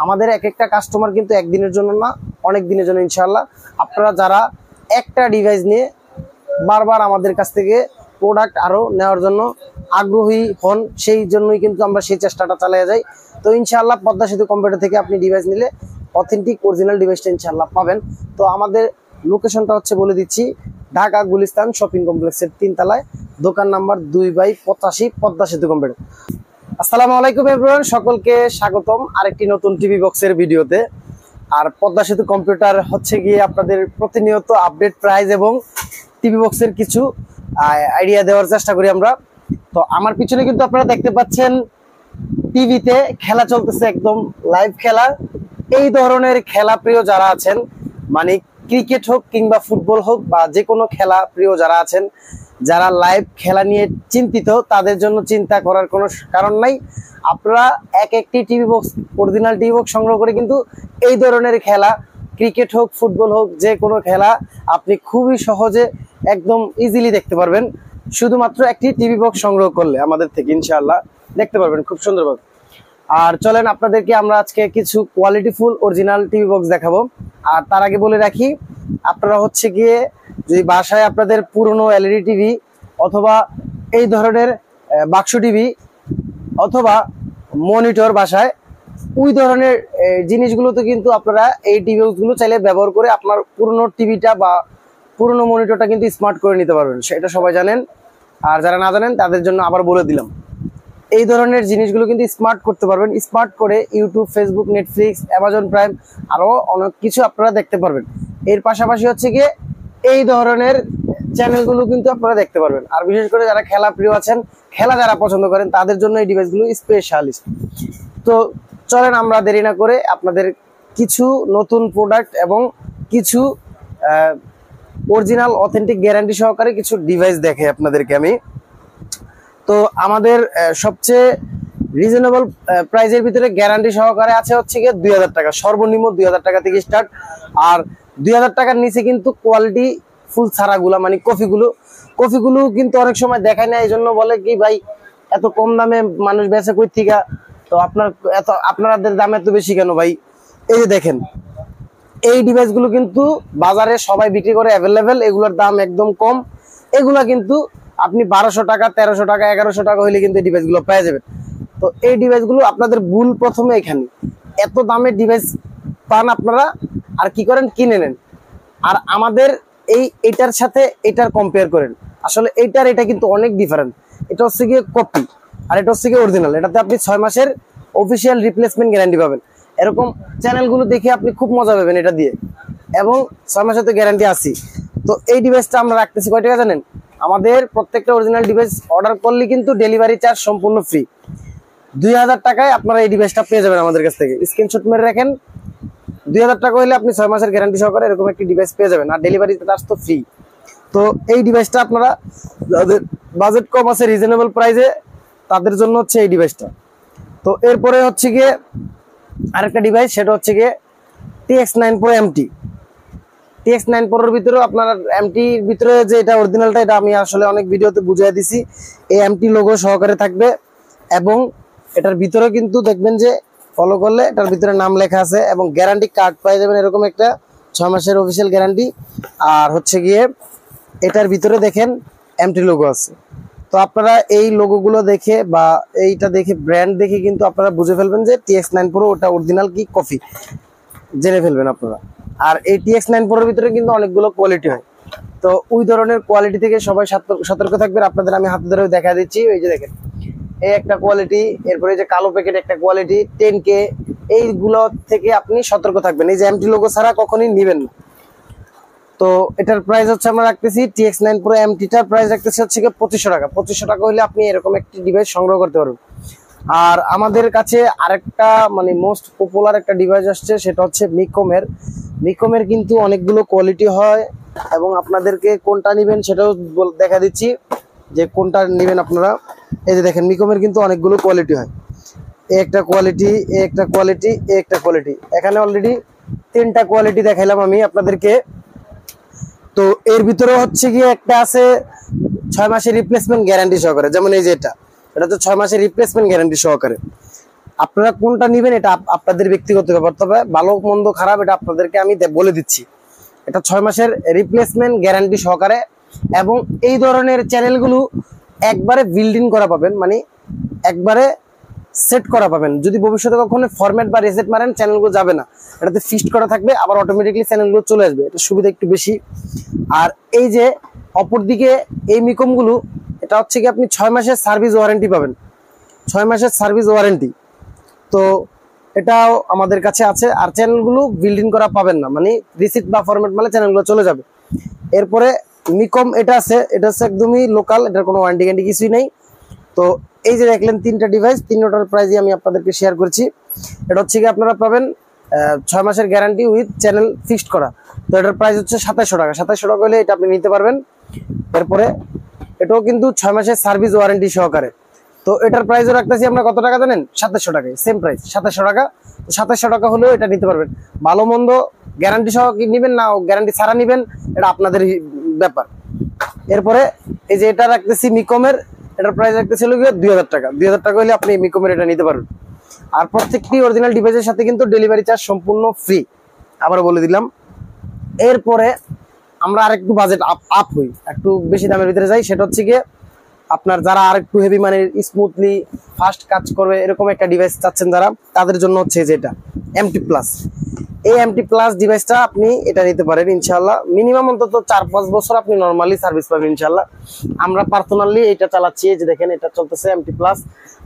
আমাদের এক একটা কাস্টমার কিন্তু একদিনের জন্য না, অনেক দিনের জন্য ইনশাআল্লাহ। আপনারা যারা একটা ডিভাইস নিয়ে বারবার আমাদের কাছ থেকে প্রোডাক্ট আরো নেওয়ার জন্য আগ্রহী হন, সেই জন্যই কিন্তু আমরা সেই চেষ্টাটা চালিয়ে যাই। তো ইনশাআল্লাহ পদ্মা সেতু কম্পিউটার থেকে আপনি ডিভাইস নিলে অথেন্টিক অরিজিনাল ডিভাইসটা ইনশাআল্লাহ পাবেন। তো আমাদের লোকেশনটা হচ্ছে বলে দিচ্ছি, ঢাকা গুলিস্তান শপিং কমপ্লেক্সের 3 তলায়, দোকান নাম্বার 2/85, পদ্মা সেতু কম্পিউটার। আসসালামু আলাইকুম এভরিওয়ান, সকলকে স্বাগতম আরেকটি নতুন টিভি বক্সের ভিডিওতে। আর পদ্মা সেতু কম্পিউটার হচ্ছে গিয়ে আপনাদের প্রতিনিয়ত আপডেট প্রাইস এবং টিভি বক্সের কিছু আইডিয়া দেওয়ার চেষ্টা করি আমরা। তো আমার পিছনে কিন্তু আপনারা দেখতে পাচ্ছেন টিভিতে খেলা চলতেছে, একদম লাইভ খেলা। এই ধরনের খেলা প্রিয় যারা আছেন, মানে ক্রিকেট হোক কিংবা ফুটবল হোক বা যে কোনো খেলা প্রিয় যারা আছেন, যারা লাইভ খেলা নিয়ে চিন্তিত, তাদের জন্য চিন্তা করার কোনো কারণ নাই। আপনারা একটি TV box, original TV box সংগ্রহ করে কিন্তু এই ধরনের খেলা, ক্রিকেট হোক ফুটবল হোক যে কোনো খেলা আপনি খুবই সহজে একদম ইজিলি দেখতে পারবেন, শুধুমাত্র একটি টিভি বক্স সংগ্রহ করলে আমাদের থেকে ইনশাআল্লাহ দেখতে পারবেন খুব সুন্দরভাবে। আর চলেন আপনাদেরকে আমরা আজকে কিছু কোয়ালিটিফুল অরিজিনাল টিভি বক্স দেখাবো। আর তার আগে বলে রাখি, আপনারা হচ্ছে গিয়ে যদি বাসায় আপনাদের পুরনো এলইডি টিভি অথবা এই ধরনের বাক্স টিভি অথবা মনিটর বাসায়, ওই ধরনের জিনিসগুলোতে কিন্তু আপনারা এই টিভি বক্সগুলো চাইলে ব্যবহার করে আপনার পুরনো টিভিটা বা পুরনো মনিটরটা কিন্তু স্মার্ট করে নিতে পারবেন, সেটা সবাই জানেন। আর যারা না জানেন তাদের জন্য আবার বলে দিলাম, এই ধরনের জিনিসগুলো কিন্তু স্মার্ট করতে পারবেন। স্মার্ট করে YouTube, Facebook, Netflix, Amazon prime আরও অনেক কিছু আপনারা দেখতে পারবেন। এর পাশাপাশি হচ্ছে গিয়ে এই ধরনের চ্যানেলগুলো কিন্তু আপনারা দেখতে পারবেন। আর বিশেষ করে যারা খেলা প্রিয় আছেন, খেলা যারা পছন্দ করেন, তাদের জন্য এই ডিভাইসগুলো স্পেশালিস্ট। তো চলেন আমরা দেরি না করে আপনাদের কিছু নতুন প্রোডাক্ট এবং কিছু অরিজিনাল অথেন্টিক গ্যারান্টি সহকারে কিছু ডিভাইস দেখে আপনাদেরকে আমি। তো আমাদের সবচেয়ে রিজনেবল প্রাইসের ভিতরে গ্যারান্টি সহকারে আছে হচ্ছে গিয়ে 2000 টাকা, সর্বনিম্ন 2000 টাকা থেকে স্টার্ট। আর 2000 টাকার নিচে কিন্তু কোয়ালিটি ফুল ছাড়াগুলা, মানে কফিগুলো কিন্তু অনেক সময় দেখায় না, এই জন্য বলে কি ভাই এত কম দামে মানুষ বেচে কই থেকে, তো আপনাদের দাম এত বেশি কেন ভাই? এই যে দেখেন, এই ডিভাইসগুলো কিন্তু বাজারে সবাই বিক্রি করে অ্যাভেলেবেল, এগুলোর দাম একদম কম। এগুলা কিন্তু আপনি 1200 টাকা, 1300 টাকা, 1100 টাকা হইলে কিন্তু এই ডিভাইসগুলো পেয়ে যাবেন। তো এই ডিভাইসগুলো আপনাদের ভুল প্রথমে এখানে, এত দামের ডিভাইস পান আপনারা আর কি করেন, কিনে নেন। আর আমাদের এটার সাথে এটার কম্পেয়ার করেন, আসলে এটা কিন্তু অনেক ডিফারেন্ট। এটা হচ্ছে গিয়ে কপি আর এটা হচ্ছে গিয়ে অরিজিনাল। এটাতে আপনি 6 মাসের অফিসিয়াল রিপ্লেসমেন্ট গ্যারান্টি পাবেন। এরকম চ্যানেলগুলো দেখে আপনি খুব মজা পাবেন এটা দিয়ে, এবং 6 মাসের তো গ্যারান্টি আছে। তো এই ডিভাইসটা আমরা রাখতেছি কয় টাকা জানেন? আমাদের প্রত্যেকটা অরিজিনাল ডিভাইস অর্ডার করলে কিন্তু ডেলিভারি চার্জ সম্পূর্ণ ফ্রি। 2000 টাকায় আপনারা এই ডিভাইসটা পেয়ে যাবেন আমাদের কাছ থেকে। স্ক্রিনশট মেরে রাখেন, 2000 টাকা হলে আপনি 6 মাসের গ্যারান্টি সহকারে এরকম একটি ডিভাইস পেয়ে যাবেন, আর ডেলিভারি চার্জ তো ফ্রি। তো এই ডিভাইসটা আপনারা যাদের বাজেট কম আছে, রিজনেবল প্রাইসে, তাদের জন্য হচ্ছে এই ডিভাইসটা। তো এরপরে হচ্ছে গিয়ে আরেকটা ডিভাইস, সেটা হচ্ছে গিয়ে TX9 Pro MT। TX9 Pro এর ভিতরে আপনার MT-র ভিতরে যে এটা অরিজিনালটা, এটা আমি আসলে অনেক ভিডিওতে বুঝিয়ে দিছি। এই MT লোগো সহকারে থাকবে, এবং এটার ভিতরে কিন্তু দেখবেন যে ফলো করলে এটার ভিতরে নাম লেখা আছে, এবং গ্যারান্টি কার্ড পেয়ে যাবেন এরকম একটা 6 মাসের অফিসিয়াল গ্যারান্টি। আর হচ্ছে গিয়ে এটার ভিতরে দেখেন MT লোগো আছে। তো আপনারা এই লোগোগুলো দেখে বা এইটা দেখে, ব্র্যান্ড দেখে কিন্তু আপনারা বুঝে ফেলবেন যে TX9 Pro ওটা অরিজিনাল কি কপি, জেনে ফেলবেন আপনারা। আর এই TX9 Pro এর ভিতরে কিন্তু অনেকগুলো কোয়ালিটি হয়, তো ওই ধরনের কোয়ালিটি থেকে সবাই সতর্ক থাকবেন। আপনাদের আমি হাতে ধরে দেখা দিচ্ছি, এই যে দেখেন এই একটা কোয়ালিটি, এরপরে যে কালো প্যাকেট একটা কোয়ালিটি 10K, এইগুলো থেকে আপনি সতর্ক থাকবেন। এই যে MT লোগো ছাড়া কখনোই নেবেন না। তো এটার প্রাইস হচ্ছে আমরা রাখতেছি, TX9 Pro MT-টার প্রাইস রাখতেছি হচ্ছে 2500 টাকা। 2500 টাকা হলে আপনি এরকম একটি ডিভাইস সংগ্রহ করতে পারবেন। আর আমাদের কাছে আরেকটা মানে মোস্ট পপুলার একটা ডিভাইস আসছে, সেটা হচ্ছে মিকমের কিন্তু অনেকগুলো কোয়ালিটি হয়, এবং আপনাদেরকে কোনটা নেবেন সেটাও দেখা দিচ্ছি যে কোনটা নেবেন আপনারা। এই যে দেখেন, মিকমের কিন্তু অনেকগুলো কোয়ালিটি হয়, একটা কোয়ালিটি, একটা কোয়ালিটি, একটা কোয়ালিটি। এখানে অলরেডি 3টা কোয়ালিটি দেখাইলাম আমি আপনাদেরকে। তো এর ভিতরে হচ্ছে গিয়ে একটা আছে 6 মাসের রিপ্লেসমেন্ট গ্যারান্টি সহকারে, যেমন এই যে এটা তো 6 মাসের রিপ্লেসমেন্ট গ্যারান্টি সহকারে। আপনারা কোনটা নেবেন এটা আপনাদের ব্যক্তিগত ব্যাপার, তবে ভালো মন্দ খারাপ এটা আপনাদেরকে আমি বলে দিচ্ছি। এটা 6 মাসের রিপ্লেসমেন্ট গ্যারান্টি সহকারে, এবং এই ধরনের চ্যানেলগুলো একবারে বিল্ডিং করা পাবেন, মানে একবারে সেট করা পাবেন। যদি ভবিষ্যতে কখনো ফরম্যাট বা রিসেট মারেন চ্যানেলগুলো যাবে না, এটাতে ফিক্সড করা থাকবে, আবার অটোমেটিকলি চ্যানেলগুলো চলে আসবে। এটা সুবিধা একটু বেশি। আর এই যে অপরদিকে এই মিকমগুলো, এটা হচ্ছে কি আপনি 6 মাসের সার্ভিস ওয়ারেন্টি পাবেন, 6 মাসের সার্ভিস ওয়ারেন্টি। তো এটাও আমাদের কাছে আছে। আর চ্যানেলগুলো বিল্ডিং করা পাবেন না, মানে রিসিট বা ফরম্যাট মারলে চ্যানেলগুলো চলে যাবে। এরপরে মিকম এটা আছে, এটা হচ্ছে একদমই লোকাল, এটার কোনো ওয়ারেন্টি গ্যারান্টি কিছুই নেই। তো এই যে দেখলেন 3টা ডিভাইস, 3টার প্রাইসই আমি আপনাদেরকে শেয়ার করছি। এটা হচ্ছে কি আপনারা পাবেন 6 মাসের গ্যারান্টি উইথ চ্যানেল ফিক্সড করা। তো এটার প্রাইস হচ্ছে 2700 টাকা। 2700 টাকা হলে এটা আপনি নিতে পারবেন। এরপরে এটাও কিন্তু 6 মাসের সার্ভিস ওয়ারেন্টি সহকারে। তো এটার প্রাইসও রাখতেছি আমরা কত টাকা জানেন? 2700 টাকায়, সেম প্রাইস 2700 টাকা। 2700 টাকা হলেও এটা নিতে পারবেন। ভালো মন্দ গ্যারান্টি সহ কি নেবেন না গ্যারান্টি ছাড়া নেবেন এটা আপনাদের ব্যাপার। এরপরে এই যে এটা রাখতেছি মিকমের, এটার প্রাইস রাখতেছিল 2000 টাকা। 2000 টাকা হলে আপনি মিকমের এটা নিতে পারবেন। আর প্রত্যেকটি অরিজিনাল ডিভাইসের সাথে কিন্তু ডেলিভারি চার্জ সম্পূর্ণ ফ্রি, আবারও বলে দিলাম। এরপরে আমরা আরেকটু বাজেট আপ হই, একটু বেশি দামের ভিতরে যাই। সেটা হচ্ছে গিয়ে আপনার যারা আরেকটু হেভি মানে স্মুথলি ফাস্ট কাজ করবে এরকম একটা ডিভাইস চাচ্ছেন যারা, তাদের জন্য হচ্ছে যেটা MT প্লাস। এই MT প্লাস ডিভাইসটা আপনি এটা নিতে পারেন ইনশাআল্লাহ। মিনিমাম অন্তত 4-5 বছর আপনি নরমালি সার্ভিস পাবেন ইনশাআল্লাহ। আমরা পার্সোনালি এটা চালাচ্ছি। এই যে দেখেন এটা চলতেছে MT প্লাস,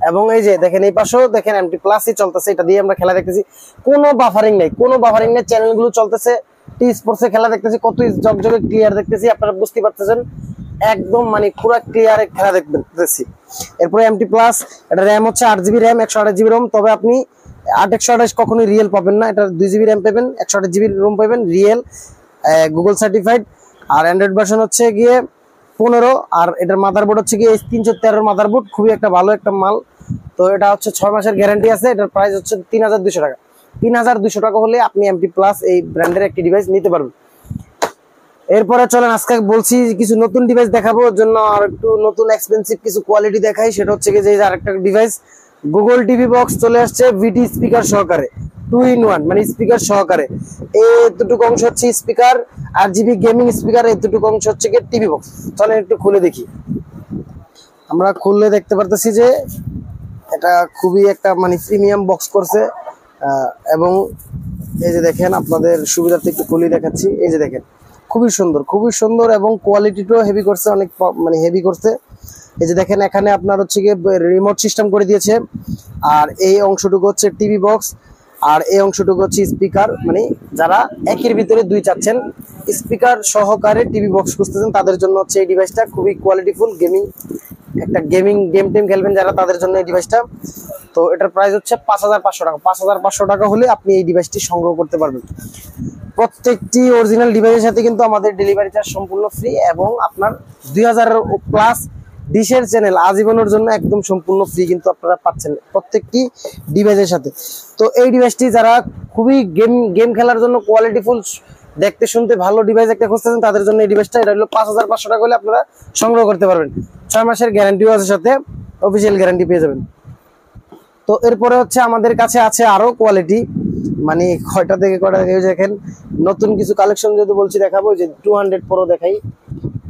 এবং এই যে দেখেন এই পাশেও দেখেন MT প্লাসই চলতেছে। এটা দিয়ে আমরা খেলা দেখতেছি, কোনো বাফারিং নেই, কোনো বাফারিং নেই। চ্যানেলগুলো চলতেছে, টি স্পোর্টসে খেলা দেখতেছি, কত জগজগে ক্লিয়ার দেখতেছি, আপনারা বুঝতে পারতেছেন, একদম মানে পুরো ক্লিয়ার খেলা দেখতেছি। এরপরে MT প্লাস, এটা র্যাম হচ্ছে 8GB র্যাম, 128GB রোম। তবে আপনি 8/128 কখনোই রিয়েল পাবেন না, এটা 2GB র্যাম পাবেন, 128GB রোম পাবেন, রিয়েল গুগল সার্টিফাইড। আর অ্যান্ড্রয়েড ভার্সন হচ্ছে গিয়ে 15। আর এটার মাদারবোর্ড হচ্ছে গিয়ে 313 মাদারবোর্ড, খুবই একটা ভালো একটা মাল। তো এটা হচ্ছে 6 মাসের গ্যারান্টি আছে। এটার প্রাইস হচ্ছে 3200 টাকা। 3200 টাকা হলে আপনি MT প্লাস এই ব্র্যান্ডের একটি ডিভাইস নিতে পারবেন। এরপরে চলেন আজকে বলছি কিছু নতুন ডিভাইস দেখাবো, ওর জন্য আর একটু নতুন এক্সপেন্সিভ কিছু কোয়ালিটি দেখাই। সেটা হচ্ছে কি যে আরেকটা ডিভাইস গুগল টিভি বক্স চলে আসছে ভিটি স্পিকার সহকারে, 2-in-1 মানে স্পিকার সহকারে। এতটুকু অংশ হচ্ছে স্পিকার, RGB গেমিং স্পিকার, এতটুকু অংশ হচ্ছে কি টিভি বক্স। চলেন একটু খুলে দেখি। আমরা খুললে দেখতে পারতেছি যে এটা খুবই একটা মানে প্রিমিয়াম বক্স করছে। এবং এই যে দেখেন আপনাদের সুবিধার্থে একটু খুলে দেখাচ্ছি। এই যে দেখেন খুবই সুন্দর, খুবই সুন্দর, এবং কোয়ালিটিটাও হেভি করছে, অনেক মানে হেভি করছে। এই যে দেখেন এখানে আপনার হচ্ছে গিয়ে রিমোট সিস্টেম করে দিয়েছে। আর এই অংশটুকু হচ্ছে টিভি বক্স, আর এই অংশটুকু হচ্ছে স্পিকার। মানে যারা একের ভিতরে দুই চাচ্ছেন, স্পিকার সহকারে টিভি বক্স খুঁজতেছেন, তাদের জন্য হচ্ছে এই ডিভাইসটা খুবই কোয়ালিটিফুল। একটা গেম টেম খেলবেন যারা, তাদের জন্য এই ডিভাইসটা। তো এটার প্রাইস হচ্ছে 5500 টাকা। 5500 টাকা হলে আপনি এই ডিভাইসটি সংগ্রহ করতে পারবেন। প্রত্যেকটি অরিজিনাল ডিভাইসের সাথে কিন্তু আমাদের ডেলিভারি চার্জ সম্পূর্ণ ফ্রি, এবং আপনার 2000+ ডিশের চ্যানেল আজীবনের জন্য একদম সম্পূর্ণ ফ্রি কিন্তু আপনারা পাচ্ছেন প্রত্যেকটি ডিভাইসের সাথে। তো এই ডিভাইসটি যারা খুবই গেম খেলার জন্য কোয়ালিটিফুল, দেখতে শুনতে ভালো ডিভাইস একটা খুঁজতেছেন, তাদের জন্য এই ডিভাইসটা। এটা হলো 5500 টাকা হলে আপনারা সংগ্রহ করতে পারবেন। 6 মাসের গ্যারান্টিও আছে, সাথে অফিসিয়াল গ্যারান্টি পেয়ে যাবেন। তো এরপরে হচ্ছে আমাদের কাছে আছে আরো কোয়ালিটি, মানে কয়টা থেকে কয়টা দেখেন নতুন কিছু কালেকশন যদি বলছি দেখাবো। যে 200 Pro দেখাই,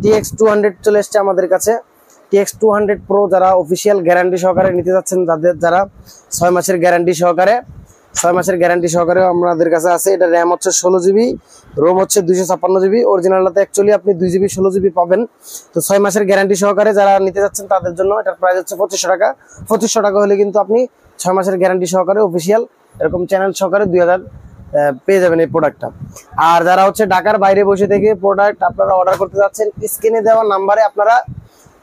TX 200 চলে এসছে আমাদের কাছে। TX 200 Pro যারা অফিসিয়াল গ্যারান্টি সহকারে নিতে যাচ্ছেন, তাদের যারা 6 মাসের গ্যারান্টি সহকারে, 6 মাসের গ্যারান্টি সহকারে আমাদের কাছে আছে। এটা র্যাম হচ্ছে 16GB, রোম হচ্ছে 256GB। অরিজিনালটাতে অ্যাকচুয়ালি আপনি 2GB 16GB পাবেন। তো 6 মাসের গ্যারান্টি সহকারে যারা নিতে যাচ্ছেন তাদের জন্য এটার প্রাইস হচ্ছে 2500 টাকা। 2500 টাকা হলে কিন্তু আপনি 6 মাসের গ্যারান্টি সহকারে অফিসিয়াল এরকম চ্যানেল সহকারে 2000 পেয়ে যাবেন এই প্রোডাক্টটা। আর যারা হচ্ছে ঢাকার বাইরে বসে থেকে প্রোডাক্ট আপনারা অর্ডার করতে যাচ্ছেন, স্ক্রিনে দেওয়া নাম্বারে আপনারা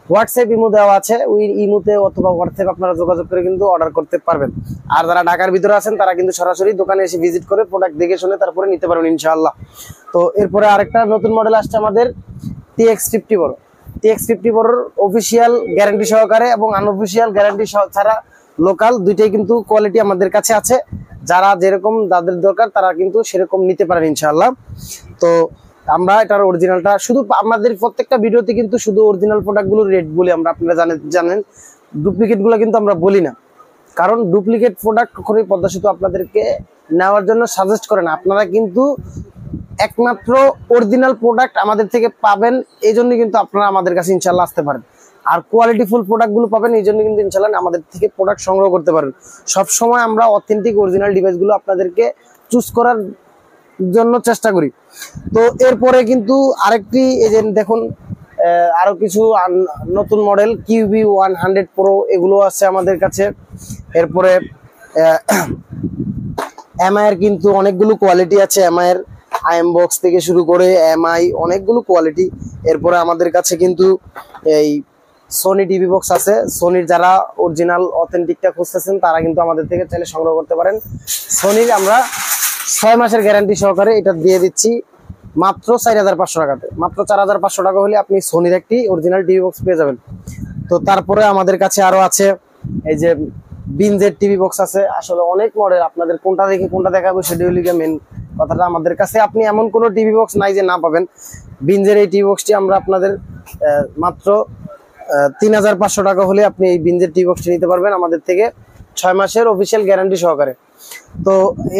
হোয়াটসঅ্যাপ ইমো দেওয়া আছে, ওই ইমোতে অথবা হোয়াটসঅ্যাপ আপনারা যোগাযোগ করে কিন্তু অর্ডার করতে পারবেন। আর যারা ঢাকার ভিতরে আছেন তারা কিন্তু সরাসরি দোকানে এসে ভিজিট করে প্রোডাক্ট দেখে শুনে তারপরে নিতে পারবেন ইনশাআল্লাহ। তো এরপরে আরেকটা নতুন মডেল আসছে আমাদের TX 50 Pro। TX 50 Pro official guarantee সহকারে এবং আনঅফিসিয়াল গ্যারান্টি ছাড়া লোকাল দুইটাই কিন্তু কোয়ালিটি আমাদের কাছে আছে। যারা যেরকম যাদের দরকার তারা কিন্তু সেরকম নিতে পারেন ইনশাআল্লাহ। তো আমরা এটার অরিজিনালটা শুধু আমাদের প্রত্যেকটা ভিডিওতে কিন্তু শুধু অরিজিনাল প্রোডাক্টগুলোর রেট বলি আমরা, আপনারা জানেন। ডুপ্লিকেট গুলো কিন্তু আমরা বলি না। কারণ ডুপ্লিকেট প্রোডাক্ট কখনোই পদ্মা সেতু আপনাদেরকে নেওয়ার জন্য সাজেস্ট করে না। আপনারা কিন্তু একমাত্র অরিজিনাল প্রোডাক্ট আমাদের থেকে পাবেন, এই জন্য কিন্তু আপনারা আমাদের কাছে ইনশাল্লাহ আসতে পারেন। আর কোয়ালিটিফুল প্রোডাক্টগুলো পাবেন, এই জন্য কিন্তু ইনশাল্লাহ আমাদের থেকে প্রোডাক্ট সংগ্রহ করতে পারেন। সবসময় আমরা অথেন্টিক অরিজিনাল ডিভাইসগুলো আপনাদেরকে চুজ করার জন্য চেষ্টা করি। তো এরপরে কিন্তু আরেকটি, এই যে দেখুন আরো কিছু নতুন মডেল QB100 Pro এগুলো আছে আমাদের কাছে। এরপরে MI এর কিন্তু অনেকগুলো কোয়ালিটি আছে, MI এর IM বক্স থেকে শুরু করে MI অনেকগুলো কোয়ালিটি। এরপরে আমাদের কাছে কিন্তু এই সোনি টিভি বক্স আছে। সোনির যারা অরিজিনাল অথেন্টিকটা খুঁজতেছেন তারা কিন্তু আমাদের থেকে চাইলে সংগ্রহ করতে পারেন। সোনির আমরা 6 মাসের গ্যারান্টি সহকারে এটা দিয়ে দিচ্ছি মাত্র 4500 টাকাতে। মাত্র 4500 টাকা হলে আপনি সোনির একটি অরিজিনাল টিভি বক্স পেয়ে যাবেন। তো তারপরে আমাদের কাছে আরো আছে এই যে বিনজের টিভি বক্স আছে। আসলে অনেক মডেল, আপনাদের কোনটা দেখে কোনটা দেখাবো সেটা হলো মেন কথাটা। আমাদের কাছে আপনি এমন কোনো টিভি বক্স নাই যে না পাবেন। বিনজের এই টিভি বক্সটি আমরা আপনাদের মাত্র 3500 টাকা হলে আপনি এই বিনজের টিভি বক্সটি নিতে পারবেন আমাদের থেকে 6 মাসের অফিসিয়াল গ্যারান্টি সহকারে। তো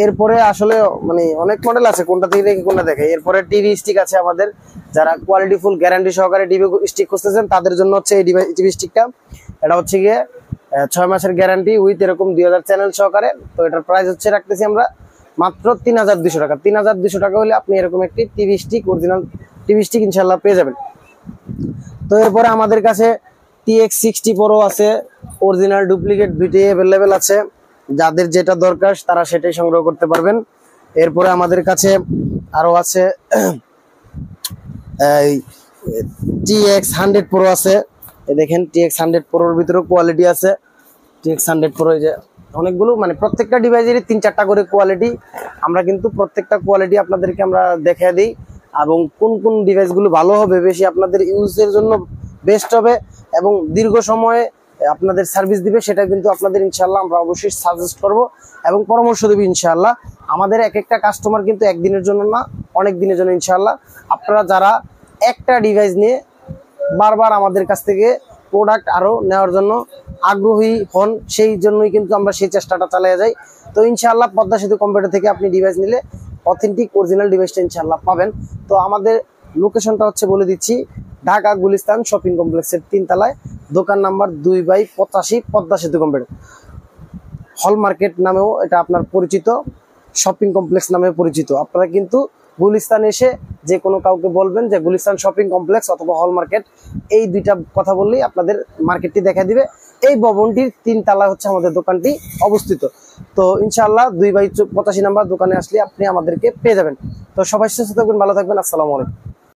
এরপরে আসলে মানে অনেক মডেল আছে, কোনটা থেকে দেখে কোনটা দেখে। এরপরে টিভি স্টিক আছে আমাদের, যারা কোয়ালিটিফুল গ্যারান্টি সহকারে টিভি স্টিক খুঁজতেছেন তাদের জন্য হচ্ছে এই টিভি স্টিকটা। এটা হচ্ছে গিয়ে 6 মাসের গ্যারান্টি উইথ এরকম 2000 চ্যানেল সহকারে। তো এটার প্রাইস হচ্ছে রাখতেছি আমরা মাত্র 3200 টাকা। 3200 টাকা হলে আপনি এরকম একটি TV stick, original TV stick ইনশাল্লাহ পেয়ে যাবেন। তো এরপরে আমাদের কাছে TX60 Pro আছে, অরিজিনাল ডুপ্লিকেট দুইটাই অ্যাভেলেবেল আছে। যাদের যেটা দরকার তারা সেটাই সংগ্রহ করতে পারবেন। এরপরে আমাদের কাছে আরো আছে এই TX100 Pro আছে। দেখেন TX100 Proর ভিতরে কোয়ালিটি আছে। TX100 Pro এই যে অনেকগুলো, মানে প্রত্যেকটা ডিভাইসেরই 3-4টা করে কোয়ালিটি। আমরা কিন্তু প্রত্যেকটা কোয়ালিটি আপনাদেরকে আমরা দেখিয়ে দিই, এবং কোন কোন ডিভাইসগুলো ভালো হবে, বেশি আপনাদের ইউজের জন্য বেস্ট হবে এবং দীর্ঘ সময়ে আপনাদের সার্ভিস দিবে, সেটা কিন্তু আপনাদের ইনশাআল্লাহ আমরা অবশ্যই সাজেস্ট করব এবং পরামর্শ দেব ইনশাআল্লাহ। আমাদের এক একটা কাস্টমার কিন্তু একদিনের জন্য না, অনেক দিনের জন্য ইনশাআল্লাহ। আপনারা যারা একটা ডিভাইস নিয়ে বারবার আমাদের কাছ থেকে প্রোডাক্ট আরো নেওয়ার জন্য আগ্রহী হন, সেই জন্যই কিন্তু আমরা সেই চেষ্টাটা চালিয়ে যাই। তো ইনশাআল্লাহ পদ্মা সেতু কম্পিউটার থেকে আপনি ডিভাইস নিলে অথেন্টিক অরিজিনাল ডিভাইসটা ইনশাআল্লাহ পাবেন। তো আমাদের লোকেশনটা হচ্ছে বলে দিচ্ছি, ঢাকা গুলিস্তান শপিং কমপ্লেক্সের 3 তলায়, দোকান নাম্বার 2/85, পদ্মা সেতু কম্পিউটার। হল মার্কেট নামেও এটা আপনার পরিচিত, শপিং কমপ্লেক্স নামে পরিচিত। আপনারা কিন্তু গুলিস্তান এসে যে কোনো কাউকে বলবেন যে গুলিস্তান শপিং কমপ্লেক্স অথবা হল মার্কেট, এই দুইটা কথা বললেই আপনাদের মার্কেটটি দেখা দিবে। এই ভবনটির 3 তলায় হচ্ছে আমাদের দোকানটি অবস্থিত। তো ইনশাআল্লাহ 2/85 নাম্বার দোকানে আসলে আপনি আমাদেরকে পেয়ে যাবেন। তো সবাই সুস্থ থাকবেন, ভালো থাকবেন। আসসালামু আলাইকুম।